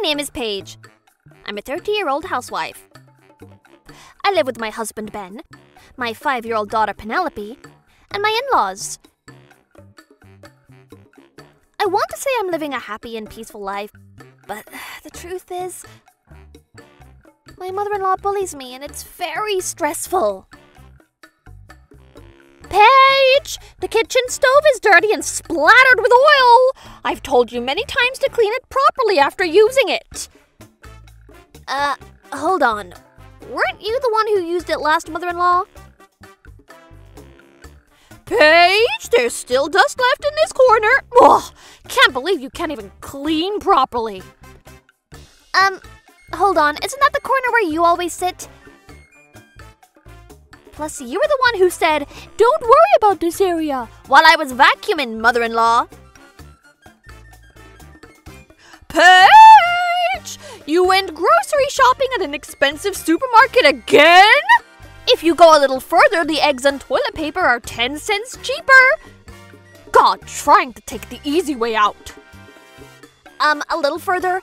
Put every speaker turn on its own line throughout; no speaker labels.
name is Paige. I'm a 30-year-old housewife. I live with my husband, Ben, my 5-year-old daughter, Penelope, and my in-laws. I want to say I'm living a happy and peaceful life, but the truth is, my mother-in-law bullies me and it's very stressful. Paige! The kitchen stove is dirty and splattered with oil! I've told you many times to clean it properly after using it. Hold on. Weren't you the one who used it last, mother-in-law? Paige, there's still dust left in this corner. Ugh, can't believe you can't even clean properly. Hold on. Isn't that the corner where you always sit? Plus, you were the one who said, "Don't worry about this area," while I was vacuuming, mother-in-law. Paige! You went grocery shopping at an expensive supermarket again? If you go a little further, the eggs and toilet paper are 10 cents cheaper. God, trying to take the easy way out. A little further?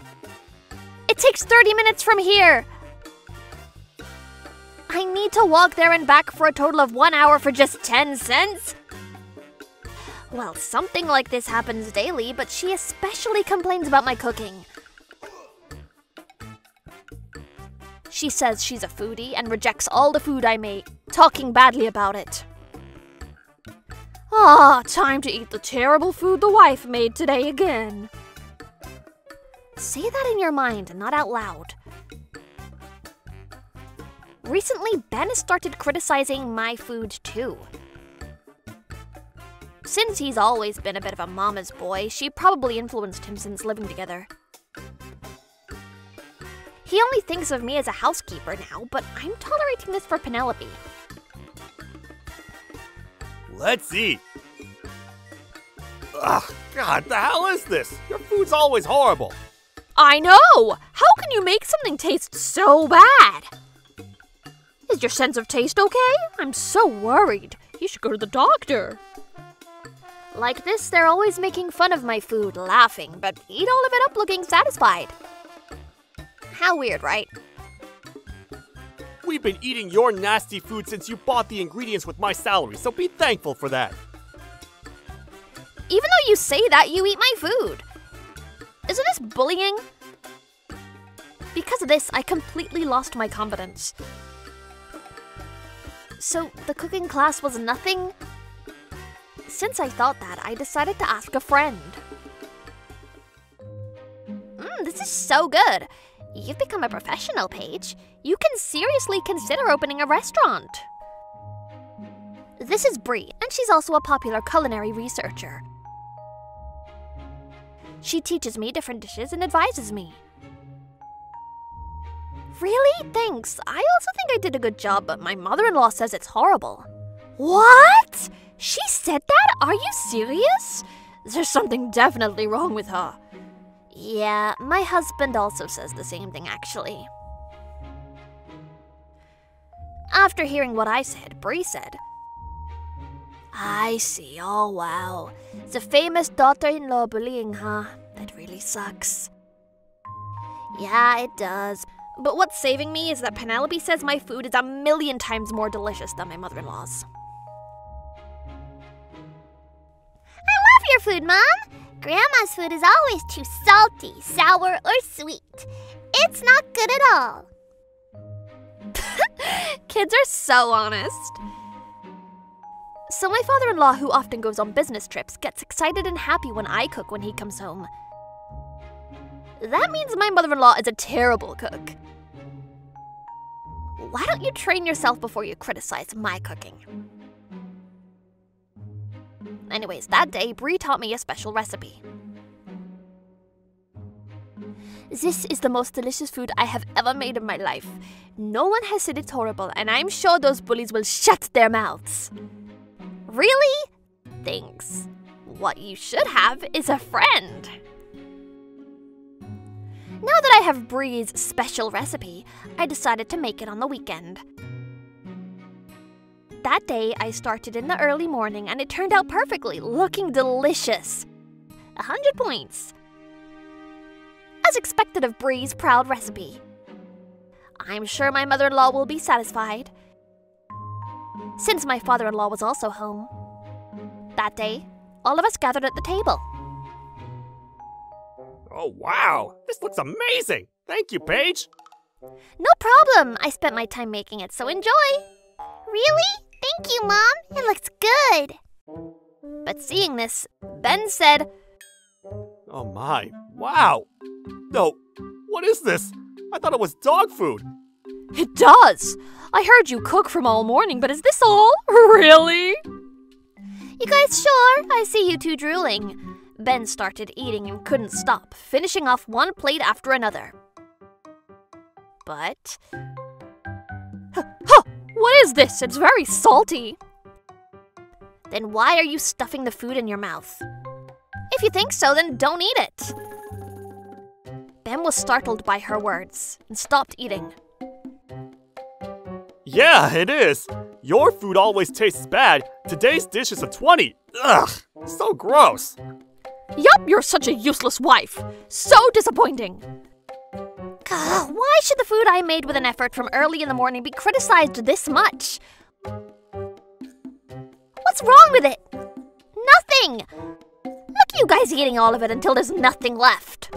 It takes 30 minutes from here. I need to walk there and back for a total of 1 hour for just 10 cents? Well, something like this happens daily, but she especially complains about my cooking. She says she's a foodie and rejects all the food I make, talking badly about it. Time to eat the terrible food the wife made today again. Say that in your mind, not out loud. Recently, Ben has started criticizing my food too. Since he's always been a bit of a mama's boy, she probably influenced him since living together. He only thinks of me as a housekeeper now, but I'm tolerating this for Penelope.
Let's eat. Ugh, God, the hell is this? Your food's always horrible.
I know! How can you make something taste so bad? Is your sense of taste okay? I'm so worried. You should go to the doctor. Like this, they're always making fun of my food, laughing, but eat all of it up looking satisfied. How weird, right?
We've been eating your nasty food since you bought the ingredients with my salary, so be thankful for that.
Even though you say that, you eat my food. Isn't this bullying? Because of this, I completely lost my confidence. So, the cooking class was nothing? Since I thought that, I decided to ask a friend. This is so good. You've become a professional, Paige. You can seriously consider opening a restaurant. This is Bree, and she's also a popular culinary researcher. She teaches me different dishes and advises me. Really? Thanks. I also think I did a good job, but my mother-in-law says it's horrible. What? She said that? Are you serious? There's something definitely wrong with her. Yeah, my husband also says the same thing, actually. After hearing what I said, Bree said, I see. Oh, wow. The famous daughter-in-law bullying, huh? That really sucks. Yeah, it does. But what's saving me is that Penelope says my food is 1,000,000 times more delicious than my mother-in-law's.
I love your food, Mom! Grandma's food is always too salty, sour, or sweet. It's not good at all.
Kids are so honest. So my father-in-law, who often goes on business trips, gets excited and happy when I cook when he comes home. That means my mother-in-law is a terrible cook. Why don't you train yourself before you criticize my cooking? Anyways, that day, Bree taught me a special recipe. This is the most delicious food I have ever made in my life. No one has said it's horrible, and I'm sure those bullies will shut their mouths. Really? Thanks. What you should have is a friend. Now that I have Bree's special recipe, I decided to make it on the weekend. That day, I started in the early morning and it turned out perfectly, looking delicious. 100 points. as expected of Bree's proud recipe. I'm sure my mother-in-law will be satisfied, since my father-in-law was also home. That day, all of us gathered at the table.
Oh, wow! This looks amazing! Thank you, Paige!
No problem! I spent my time making it, so enjoy!
Really? Thank you, Mom. It looks good.
But seeing this, Ben said,
Oh my, wow! No, what is this? I thought it was dog food!
It does! I heard you cook from all morning, but is this all? Really? You guys sure? I see you two drooling. Ben started eating and couldn't stop, finishing off one plate after another. But... Huh! What is this? It's very salty. Then why are you stuffing the food in your mouth? If you think so, then don't eat it. Ben was startled by her words and stopped eating.
Yeah, it is! Your food always tastes bad. Today's dish is a 20. Ugh, so gross.
Yup, you're such a useless wife. So disappointing. Why should the food I made with an effort from early in the morning be criticized this much? What's wrong with it? Nothing! Look at you guys eating all of it until there's nothing left.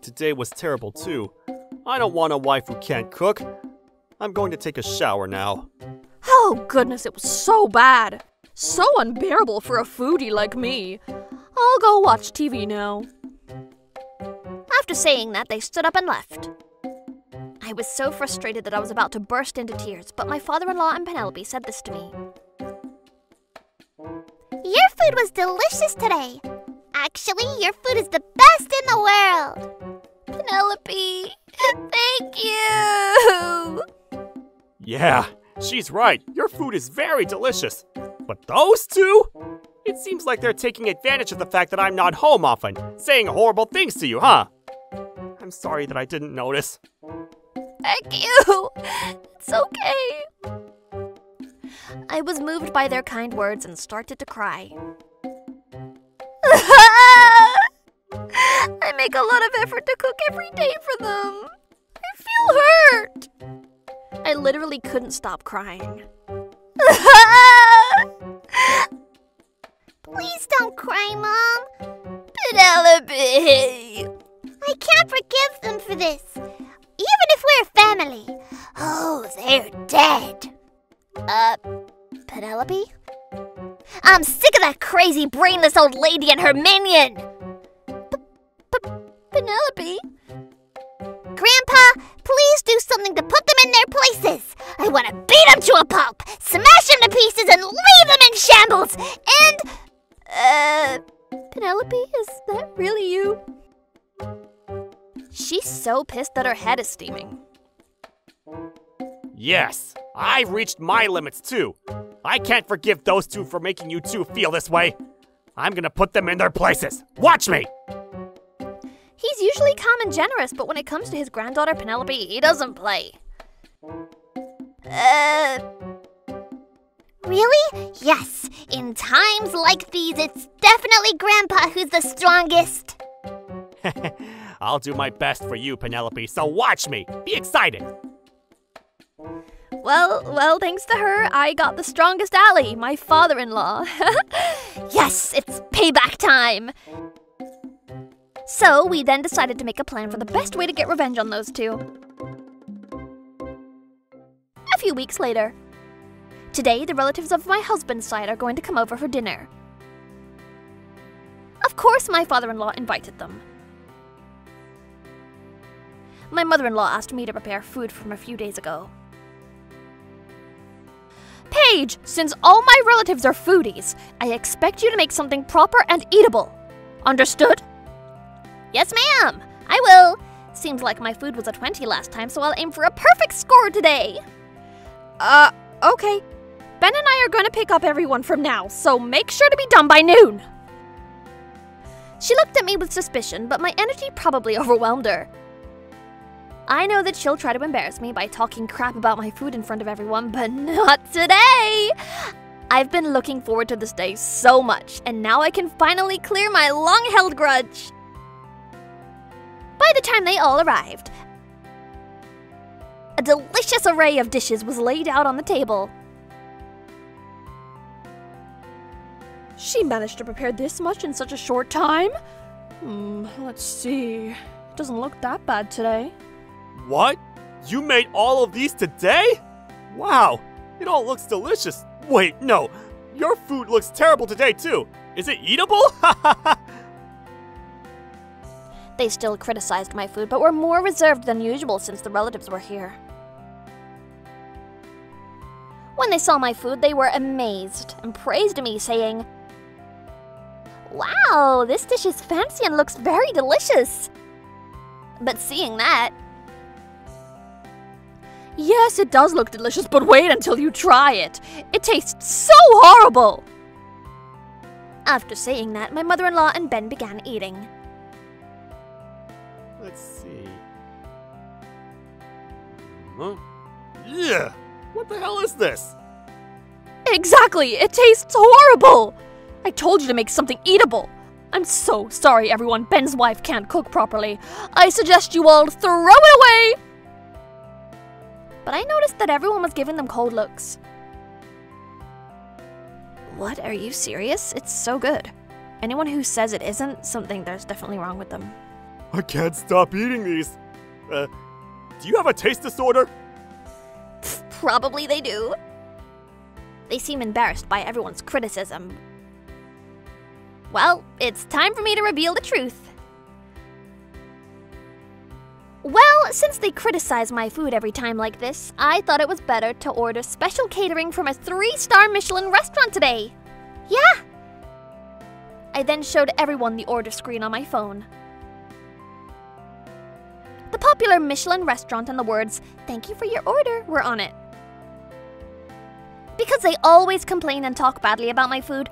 Today was terrible too. I don't want a wife who can't cook. I'm going to take a shower now.
Oh goodness, it was so bad. So unbearable for a foodie like me. I'll go watch TV now. After saying that, they stood up and left. I was so frustrated that I was about to burst into tears, but my father-in-law and Penelope said this to me.
Your food was delicious today. Actually, your food is the best in the world.
Penelope, thank you.
Yeah, she's right. Your food is very delicious. But those two? It seems like they're taking advantage of the fact that I'm not home often, saying horrible things to you, huh? I'm sorry that I didn't notice.
Thank you. It's okay. I was moved by their kind words and started to cry. I make a lot of effort to cook every day for them. I feel hurt. I literally couldn't stop crying.
Please don't cry, Mom.
Penelope!
I can't forgive them for this. Even if we're family. Oh, they're dead.
Penelope?
I'm sick of that crazy brainless old lady and her minion.
Penelope?
Grandpa, please do something to put them in their places. I want to beat them to a pulp, smash them to pieces, and leave them in shambles. And...
Penelope, is that really you? She's so pissed that her head is steaming.
Yes, I've reached my limits too. I can't forgive those two for making you two feel this way. I'm gonna put them in their places. Watch me!
He's usually calm and generous, but when it comes to his granddaughter Penelope, he doesn't play.
Really? Yes. In times like these, it's definitely Grandpa who's the strongest.
I'll do my best for you, Penelope, so watch me. Be excited.
Well, thanks to her, I got the strongest ally, my father-in-law. Yes, it's payback time! So, we then decided to make a plan for the best way to get revenge on those two. A few weeks later. Today, the relatives of my husband's side are going to come over for dinner. Of course, my father-in-law invited them. My mother-in-law asked me to prepare food from a few days ago. Paige, since all my relatives are foodies, I expect you to make something proper and eatable. Understood? Yes, ma'am. I will. Seems like my food was a 20 last time, so I'll aim for a perfect score today. Okay. Ben and I are going to pick up everyone from now, so make sure to be done by noon. She looked at me with suspicion, but my energy probably overwhelmed her. I know that she'll try to embarrass me by talking crap about my food in front of everyone, but not today! I've been looking forward to this day so much, and now I can finally clear my long-held grudge. By the time they all arrived, a delicious array of dishes was laid out on the table. She managed to prepare this much in such a short time? Let's see. It doesn't look that bad today.
What? You made all of these today? Wow, it all looks delicious. Wait, no. Your food looks terrible today too. Is it eatable?
They still criticized my food, but were more reserved than usual since the relatives were here. When they saw my food, they were amazed and praised me, saying, "Wow, this dish is fancy and looks very delicious." But seeing that, "Yes, it does look delicious, but wait until you try it. It tastes so horrible." After saying that, my mother-in-law and Ben began eating.
Let's see. Huh? Yeah! What the hell is this?
Exactly! It tastes horrible! I told you to make something eatable. I'm so sorry, everyone. Ben's wife can't cook properly. I suggest you all throw it away! But I noticed that everyone was giving them cold looks. What? Are you serious? It's so good. Anyone who says it isn't, there's definitely wrong with them.
I can't stop eating these. Do you have a taste disorder?
Probably they do. They seem embarrassed by everyone's criticism. Well, it's time for me to reveal the truth. Well, since they criticize my food every time like this, I thought it was better to order special catering from a 3-star Michelin restaurant today. Yeah! I then showed everyone the order screen on my phone. The popular Michelin restaurant and the words, "Thank you for your order," were on it. Because they always complain and talk badly about my food,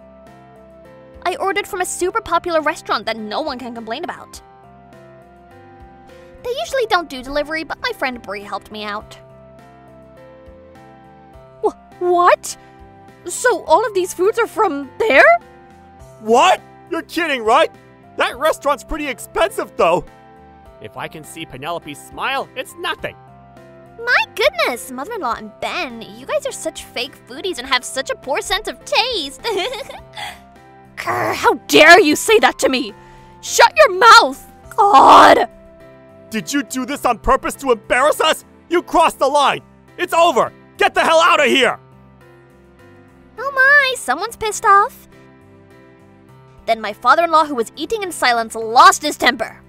I ordered from a super popular restaurant that no one can complain about. They usually don't do delivery, but my friend Brie helped me out. What? So all of these foods are from there?
What? You're kidding, right? That restaurant's pretty expensive, though. If I can see Penelope's smile, it's nothing.
My goodness, mother-in-law and Ben, you guys are such fake foodies and have such a poor sense of taste. How dare you say that to me? Shut your mouth! God!
Did you do this on purpose to embarrass us? You crossed the line. It's over. Get the hell out of here.
Oh my, someone's pissed off. Then my father-in-law, who was eating in silence, lost his temper.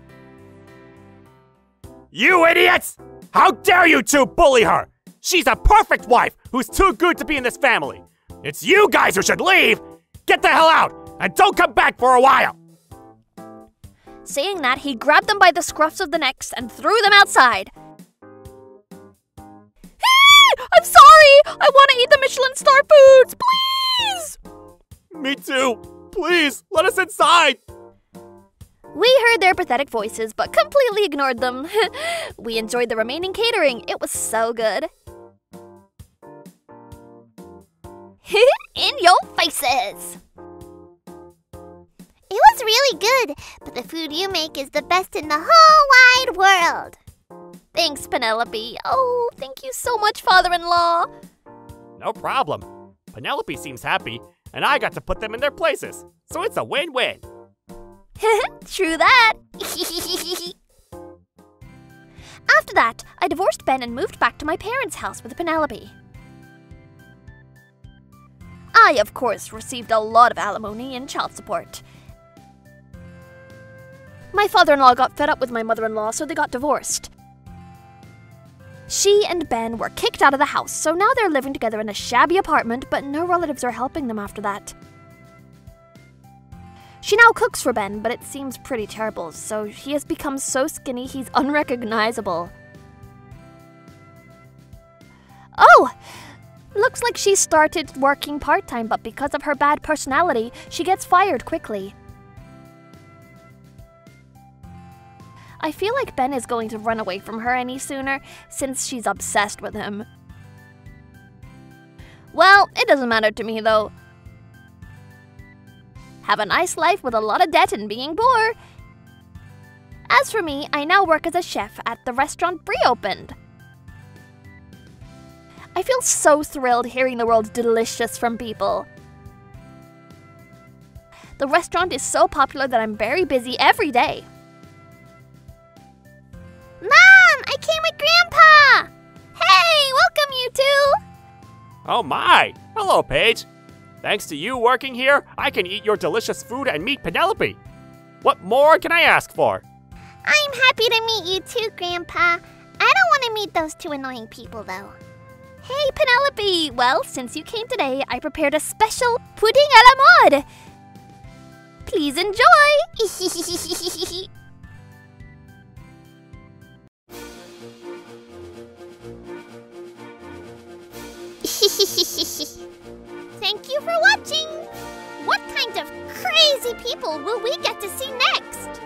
You idiots! How dare you two bully her? She's a perfect wife who's too good to be in this family. It's you guys who should leave. Get the hell out and don't come back for a while.
Saying that, he grabbed them by the scruffs of the necks and threw them outside. I'm sorry! I want to eat the Michelin star foods, please!
Me too. Please, let us inside.
We heard their pathetic voices, but completely ignored them. We enjoyed the remaining catering. It was so good.
In your faces! It was really good, but the food you make is the best in the whole wide world.
Thanks, Penelope. Oh, thank you so much, father-in-law.
No problem. Penelope seems happy, and I got to put them in their places. So it's a win-win.
True that. After that, I divorced Ben and moved back to my parents' house with Penelope. I, of course, received a lot of alimony and child support. My father-in-law got fed up with my mother-in-law, so they got divorced. She and Ben were kicked out of the house, so now they're living together in a shabby apartment, but no relatives are helping them after that. She now cooks for Ben, but it seems pretty terrible, so he has become so skinny he's unrecognizable. Oh! Looks like she started working part-time, but because of her bad personality, she gets fired quickly. I feel like Ben is going to run away from her any sooner, since she's obsessed with him. Well, it doesn't matter to me though. have a nice life with a lot of debt and being poor. As for me, I now work as a chef at the restaurant Brie opened. I feel so thrilled hearing the word delicious from people. The restaurant is so popular that I'm very busy every day.
Mom, I came with Grandpa!
Hey, welcome you two!
Oh my! Hello, Paige. Thanks to you working here, I can eat your delicious food and meet Penelope. What more can I ask for?
I'm happy to meet you too, Grandpa. I don't want to meet those two annoying people, though.
Hey, Penelope! Well, since you came today, I prepared a special pudding à la mode. Please enjoy!
Thank you for watching! What kind of crazy people will we get to see next?